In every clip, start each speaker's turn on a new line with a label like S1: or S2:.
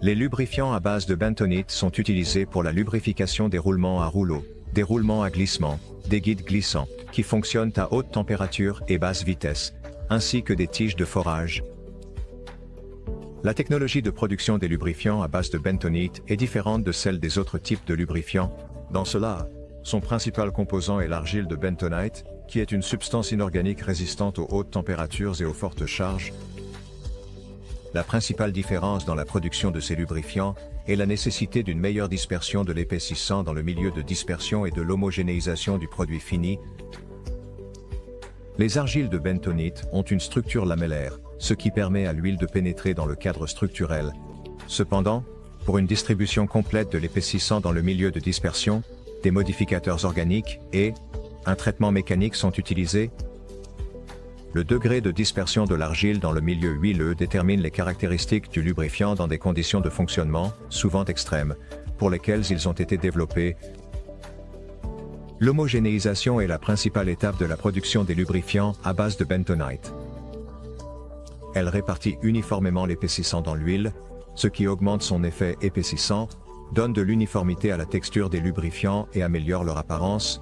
S1: Les lubrifiants à base de bentonite sont utilisés pour la lubrification des roulements à rouleau, des roulements à glissement, des guides glissants, qui fonctionnent à haute température et basse vitesse, ainsi que des tiges de forage. La technologie de production des lubrifiants à base de bentonite est différente de celle des autres types de lubrifiants. Dans cela, son principal composant est l'argile de bentonite, qui est une substance inorganique résistante aux hautes températures et aux fortes charges. La principale différence dans la production de ces lubrifiants est la nécessité d'une meilleure dispersion de l'épaississant dans le milieu de dispersion et de l'homogénéisation du produit fini. Les argiles de bentonite ont une structure lamellaire, ce qui permet à l'huile de pénétrer dans le cadre structurel. Cependant, pour une distribution complète de l'épaississant dans le milieu de dispersion, des modificateurs organiques et un traitement mécanique sont utilisés. Le degré de dispersion de l'argile dans le milieu huileux détermine les caractéristiques du lubrifiant dans des conditions de fonctionnement, souvent extrêmes, pour lesquelles ils ont été développés. L'homogénéisation est la principale étape de la production des lubrifiants à base de bentonite. Elle répartit uniformément l'épaississant dans l'huile, ce qui augmente son effet épaississant, donne de l'uniformité à la texture des lubrifiants et améliore leur apparence.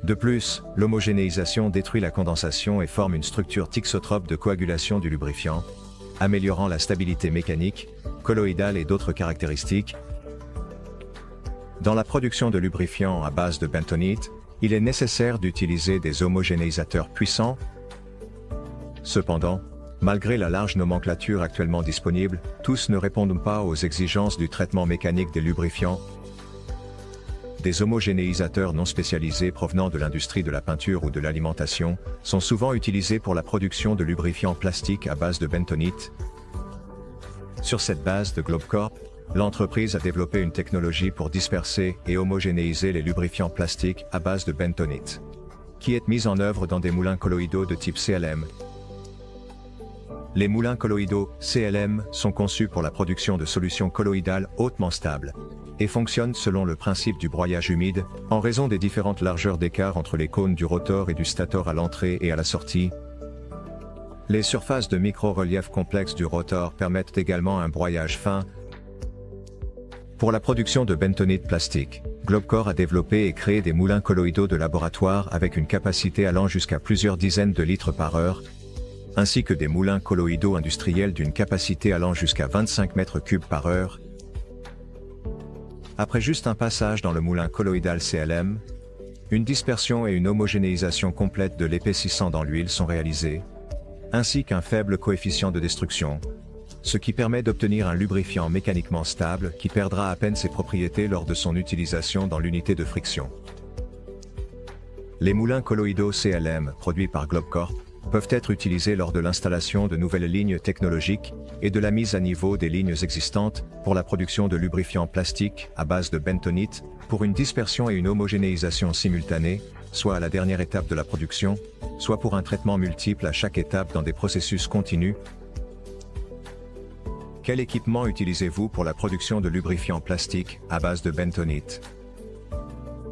S1: De plus, l'homogénéisation détruit la condensation et forme une structure thixotrope de coagulation du lubrifiant, améliorant la stabilité mécanique, colloïdale et d'autres caractéristiques. Dans la production de lubrifiants à base de bentonite, il est nécessaire d'utiliser des homogénéisateurs puissants. Cependant, malgré la large nomenclature actuellement disponible, tous ne répondent pas aux exigences du traitement mécanique des lubrifiants. Des homogénéisateurs non spécialisés provenant de l'industrie de la peinture ou de l'alimentation sont souvent utilisés pour la production de lubrifiants plastiques à base de bentonite. Sur cette base de Globcorp, l'entreprise a développé une technologie pour disperser et homogénéiser les lubrifiants plastiques à base de bentonite, qui est mise en œuvre dans des moulins colloïdaux de type CLM. Les moulins colloïdaux CLM sont conçus pour la production de solutions colloïdales hautement stables et fonctionnent selon le principe du broyage humide, en raison des différentes largeurs d'écart entre les cônes du rotor et du stator à l'entrée et à la sortie. Les surfaces de micro-relief complexes du rotor permettent également un broyage fin. Pour la production de bentonite plastique, Globcorp a développé et créé des moulins colloïdaux de laboratoire avec une capacité allant jusqu'à plusieurs dizaines de litres par heure, ainsi que des moulins colloïdaux industriels d'une capacité allant jusqu'à 25 mètres cubes par heure. Après juste un passage dans le moulin colloïdal CLM, une dispersion et une homogénéisation complète de l'épaississant dans l'huile sont réalisées, ainsi qu'un faible coefficient de destruction, ce qui permet d'obtenir un lubrifiant mécaniquement stable qui perdra à peine ses propriétés lors de son utilisation dans l'unité de friction. Les moulins colloïdaux CLM produits par Globcorp peuvent être utilisés lors de l'installation de nouvelles lignes technologiques et de la mise à niveau des lignes existantes pour la production de lubrifiants plastiques à base de bentonite pour une dispersion et une homogénéisation simultanée, soit à la dernière étape de la production, soit pour un traitement multiple à chaque étape dans des processus continus. Quel équipement utilisez-vous pour la production de lubrifiants plastiques à base de bentonite?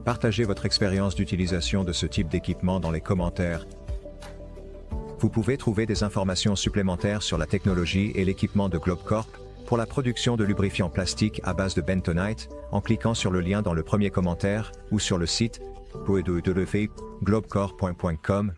S1: Partagez votre expérience d'utilisation de ce type d'équipement dans les commentaires. Vous pouvez trouver des informations supplémentaires sur la technologie et l'équipement de Globcorp pour la production de lubrifiants plastiques à base de bentonite en cliquant sur le lien dans le premier commentaire ou sur le site www.globcorp.com.